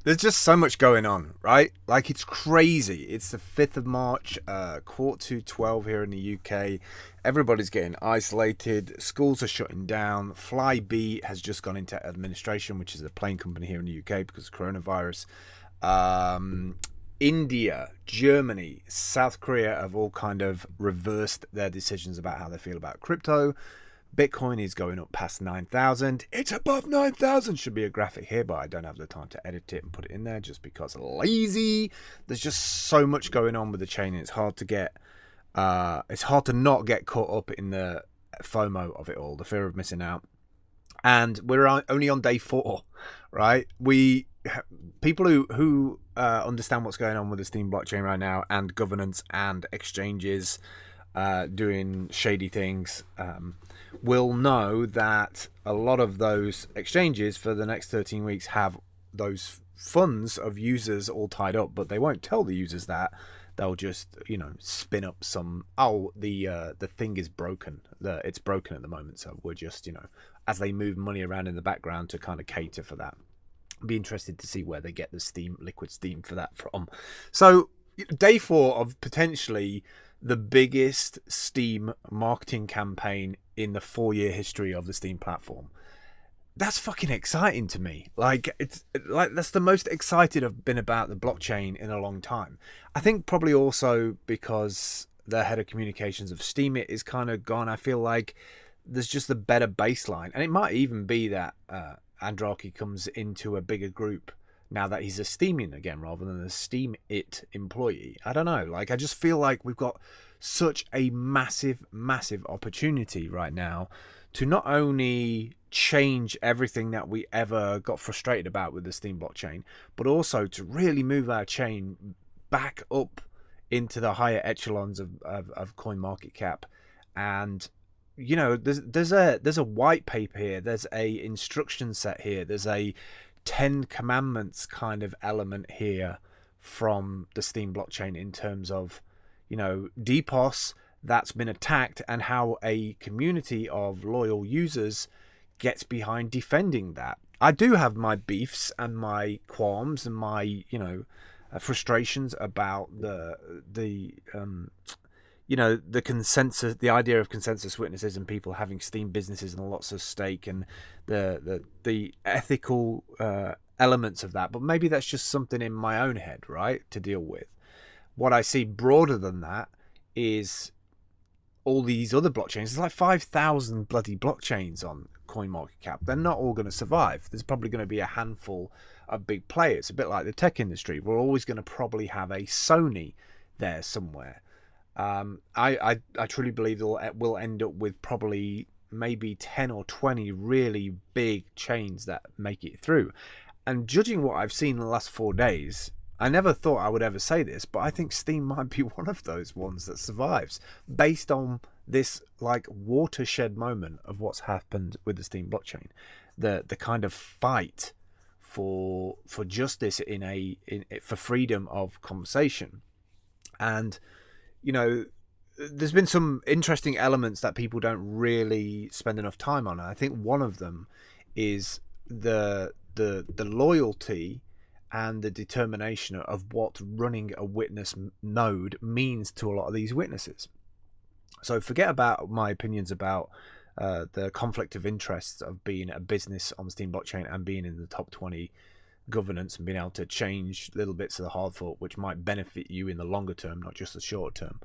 There's just so much going on, right? Like, it's crazy. It's the 5th of March, quarter to 12 here in the UK. Everybody's getting isolated. Schools are shutting down. Flybe has just gone into administration, which is a plane company here in the UK because of coronavirus. Um, India, Germany, South Korea have all kind of reversed their decisions about how they feel about crypto. Bitcoin is going up past 9,000. It's above 9,000. Should be a graphic here, but I don't have the time to edit it and put it in there just because lazy. There's just so much going on with the chain. It's hard to get. It's hard to not get caught up in the FOMO of it all, the fear of missing out. And we're only on day 4, right? We people who understand what's going on with the Steem blockchain right now and governance and exchanges doing shady things will know that a lot of those exchanges for the next 13 weeks have those funds of users all tied up, but they won't tell the users that. They'll just, spin up some, the thing is broken. It's broken at the moment, so we're just, as they move money around in the background to kind of cater for that. Be interested to see where they get the steam, liquid steam for that from. So day 4 of potentially the biggest Steem marketing campaign in the 4-year history of the Steem platform. That's fucking exciting to me. Like, it's like that's the most excited I've been about the blockchain in a long time. I think probably also because the head of communications of Steem it is kind of gone. I feel like there's just a better baseline, and it might even be that Andraki comes into a bigger group now that he's a Steemian again rather than a Steem it employee. I don't know. Like, I just feel like we've got such a massive opportunity right now to not only change everything that we ever got frustrated about with the Steem blockchain, but also to really move our chain back up into the higher echelons of coin market cap. And there's a white paper here, there's a instruction set here, there's a 10 commandments kind of element here from the Steem blockchain in terms of DPoS that's been attacked and how a community of loyal users gets behind defending that. I do have my beefs and my qualms and my frustrations about the consensus, the idea of consensus witnesses and people having Steem businesses and lots of stake and the ethical elements of that. But maybe that's just something in my own head, right, to deal with. What I see broader than that is all these other blockchains. There's like 5,000 bloody blockchains on CoinMarketCap. They're not all going to survive. There's probably going to be a handful of big players, a bit like the tech industry. We're always going to probably have a Sony there somewhere. I truly believe we'll end up with probably maybe 10 or 20 really big chains that make it through. And judging what I've seen in the last 4 days, I never thought I would ever say this, but I think Steem might be one of those ones that survives based on this like watershed moment of what's happened with the Steem blockchain. The kind of fight for justice for freedom of conversation. And there's been some interesting elements that people don't really spend enough time on. And I think one of them is the loyalty and the determination of what running a witness node means to a lot of these witnesses. So forget about my opinions about the conflict of interests of being a business on the Steem blockchain and being in the top 20 governance and being able to change little bits of the hard fork, which might benefit you in the longer term, not just the short term.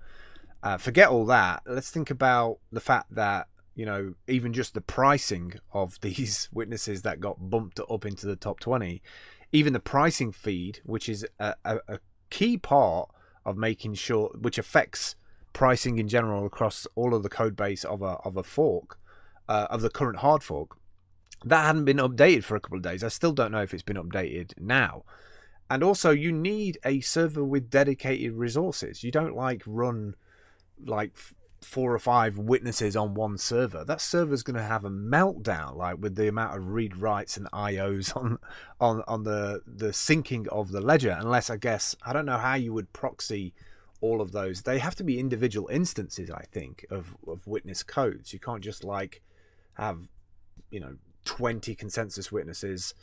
Forget all that. Let's think about the fact that even just the pricing of these witnesses that got bumped up into the top 20, even the pricing feed, which is a key part of making sure, which affects pricing in general across all of the code base of a fork, of the current hard fork, that hadn't been updated for a couple of days. I still don't know if it's been updated now. And also, you need a server with dedicated resources. You don't run 4 or 5 witnesses on one server. That server's going to have a meltdown, with the amount of read writes and IOs on the syncing of the ledger. Unless, I don't know how you would proxy all of those. They have to be individual instances, I think, of witness codes. You can't just have 20 consensus witnesses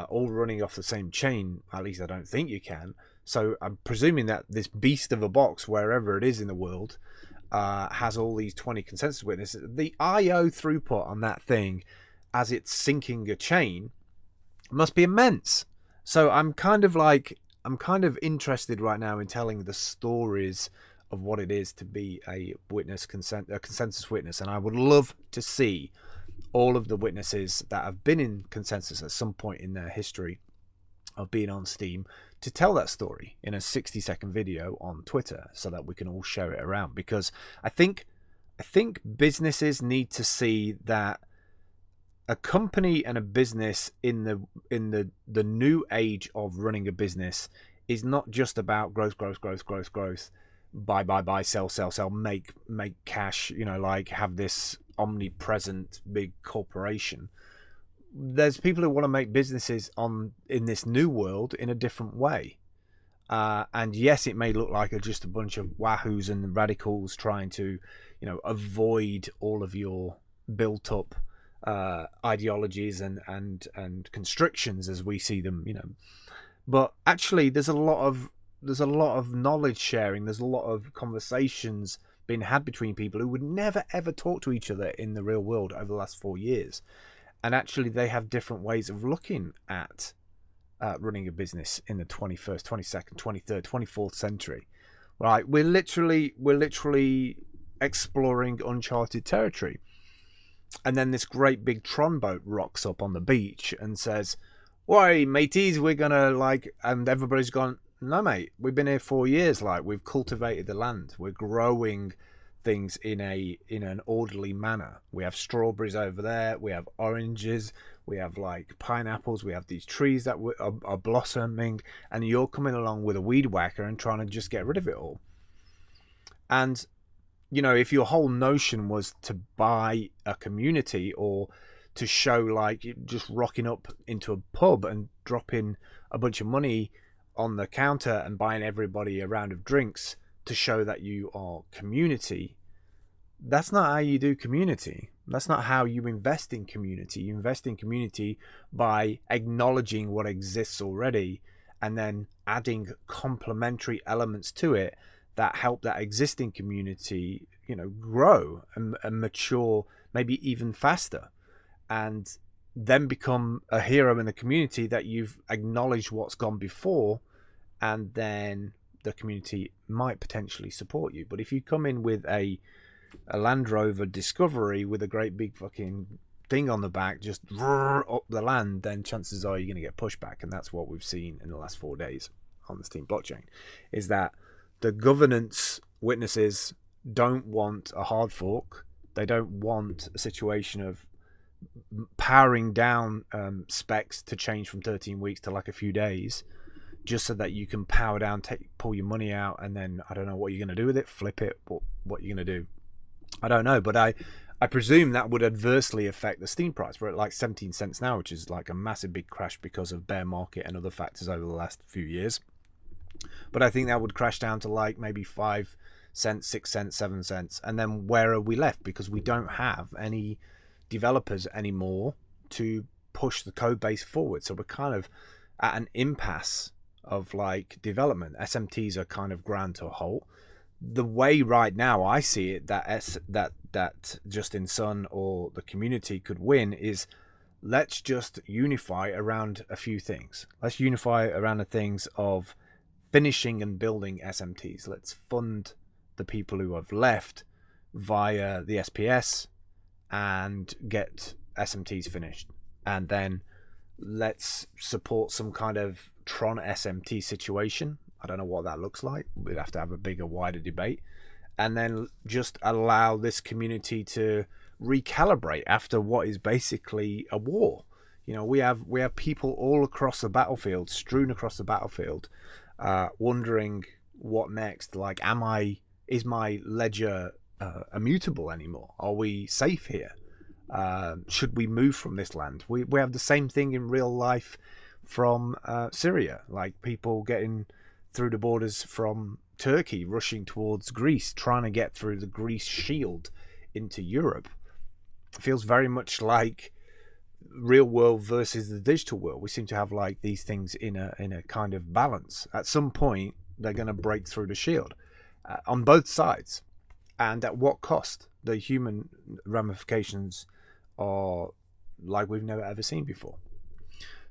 all running off the same chain. At least I don't think you can. So I'm presuming that this beast of a box, wherever it is in the world, has all these 20 consensus witnesses. The I/O throughput on that thing, as it's syncing a chain, must be immense. So I'm kind of interested right now in telling the stories of what it is to be a consensus witness, and I would love to see all of the witnesses that have been in consensus at some point in their history of being on Steem to tell that story in a 60-second video on Twitter, so that we can all share it around. Because I think businesses need to see that a company and a business in the new age of running a business is not just about growth, buy, sell, make cash, like have this omnipresent big corporation. There's people who want to make businesses in this new world in a different way. And yes, it may look like just a bunch of wahoos and radicals trying to, avoid all of your built up ideologies and constrictions as we see them, But actually, there's a lot of knowledge sharing. There's a lot of conversations being had between people who would never ever talk to each other in the real world over the last 4 years. And actually, they have different ways of looking at running a business in the 21st, 22nd, 23rd, 24th century. Right? We're literally exploring uncharted territory. And then this great big Tron boat rocks up on the beach and says, "Why, mateys, we're gonna and everybody's gone, "No, mate, we've been here 4 years. We've cultivated the land. We're growing things in an orderly manner. We have strawberries over there. We have oranges. We have pineapples. We have these trees that are blossoming. And you're coming along with a weed whacker and trying to just get rid of it all." And if your whole notion was to buy a community, or to show just rocking up into a pub and dropping a bunch of money on the counter and buying everybody a round of drinks to show that you are community, that's not how you do community. That's not how you invest in community. You invest in community by acknowledging what exists already and then adding complementary elements to it that help that existing community, grow and mature, maybe even faster, and then become a hero in the community that you've acknowledged what's gone before, and then the community might potentially support you. But if you come in with a Land Rover Discovery with a great big fucking thing on the back, just up the land, then chances are you're going to get pushback. And that's what we've seen in the last 4 days on the Steem blockchain, is that the governance witnesses don't want a hard fork. They don't want a situation of powering down specs to change from 13 weeks to a few days, just so that you can power down, pull your money out, and then I don't know what you're going to do with it, flip it, what you're going to do, I don't know. But I presume that would adversely affect the Steem price. We're at 17 cents now, which is a massive big crash because of bear market and other factors over the last few years. But I think that would crash down to maybe 5 cents, 6 cents, 7 cents. And then where are we left? Because we don't have any developers anymore to push the code base forward. So we're kind of at an impasse of development. SMTs are kind of ground to a halt. The way right now I see it that Justin Sun or the community could win is, let's just unify around a few things. Let's unify around the things of finishing and building SMTs. Let's fund the people who have left via the SPS and get SMTs finished. And then let's support some kind of Tron SMT situation. I don't know what that looks like. We'd have to have a bigger, wider debate. And then just allow this community to recalibrate after what is basically a war. We have people all across the battlefield, strewn across the battlefield, wondering what next. Is my ledger immutable anymore? Are we safe here? Should we move from this land? We have the same thing in real life from Syria, people getting through the borders from Turkey, rushing towards Greece, trying to get through the Greece shield into Europe. It feels very much like real world versus the digital world. We seem to have like these things in a kind of balance. At some point, they're going to break through the shield on both sides, and at what cost? The human ramifications are like we've never ever seen before.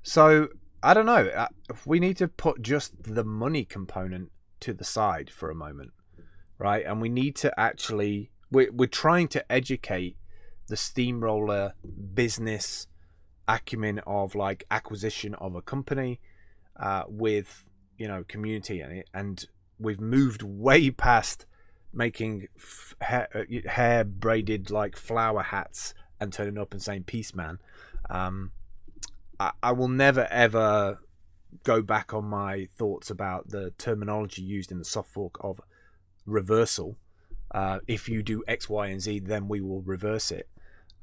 So I don't know. We need to put just the money component to the side for a moment, right? And we need to actually we're trying to educate the steamroller business acumen of like acquisition of a company with community in it, and we've moved way past making hair braided like flower hats and turning up and saying peace man. I will never ever go back on my thoughts about the terminology used in the soft fork of reversal. If you do X, Y, and Z, then we will reverse it.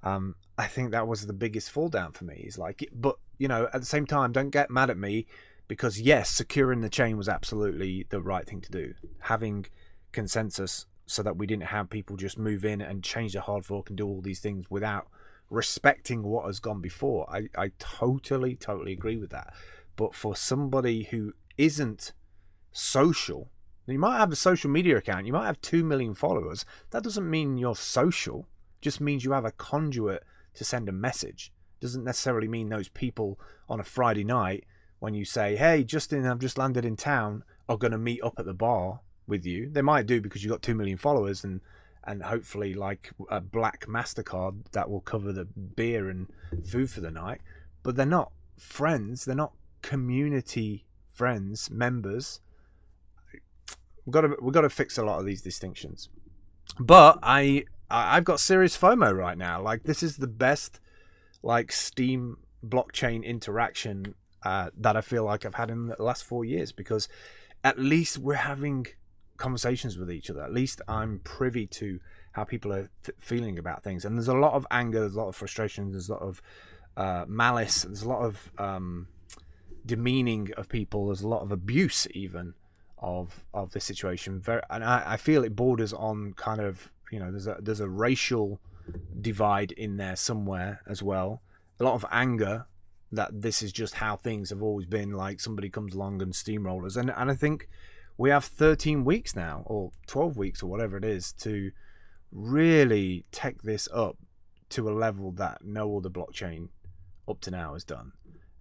I think that was the biggest fall down for me. Is like, but at the same time, don't get mad at me, because yes, securing the chain was absolutely the right thing to do. Having consensus so that we didn't have people just move in and change the hard fork and do all these things without respecting what has gone before. I totally agree with that. But for somebody who isn't social, you might have a social media account, you might have 2 million followers. That doesn't mean you're social. It just means you have a conduit to send a message. It doesn't necessarily mean those people on a Friday night, when you say, hey, Justin, I've just landed in town, are going to meet up at the bar with you. They might do because you've got 2 million followers and hopefully like a black MasterCard that will cover the beer and food for the night. But they're not friends. They're not community friends, members. We've got to fix a lot of these distinctions. But I've got serious FOMO right now. Like, this is the best like Steem blockchain interaction that I feel like I've had in the last 4 years, because at least we're having conversations with each other. At least I'm privy to how people are feeling about things, and there's a lot of anger, there's a lot of frustration, there's a lot of malice, there's a lot of demeaning of people, there's a lot of abuse even of the situation. And I feel it borders on kind of, there's a racial divide in there somewhere as well. A lot of anger that this is just how things have always been, like somebody comes along and steamrollers. And I think we have 13 weeks now, or 12 weeks, or whatever it is, to really take this up to a level that no other blockchain up to now has done.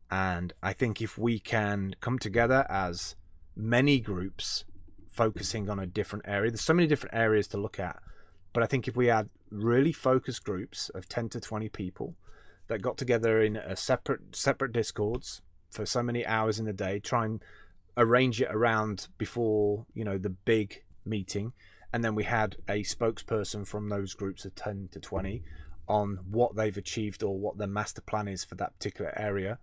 And I think if we can come together as many groups focusing on a different area, there's so many different areas to look at, but I think if we had really focused groups of 10 to 20 people that got together in a separate discords for so many hours in the day, try and arrange it around before the big meeting, and then we had a spokesperson from those groups of 10 to 20 on what they've achieved or what their master plan is for that particular area,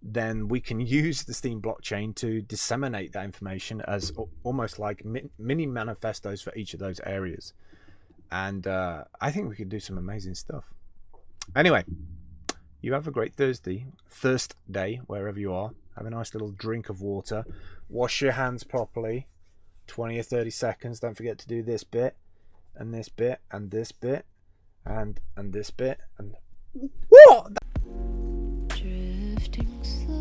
then we can use the Steem blockchain to disseminate that information as almost like mini manifestos for each of those areas. And I think we could do some amazing stuff. Anyway, you have a great thirst day, wherever you are. Have a nice little drink of water. Wash your hands properly. 20 or 30 seconds. Don't forget to do this bit, and this bit, and this bit, and this bit, and what? Drifting slow.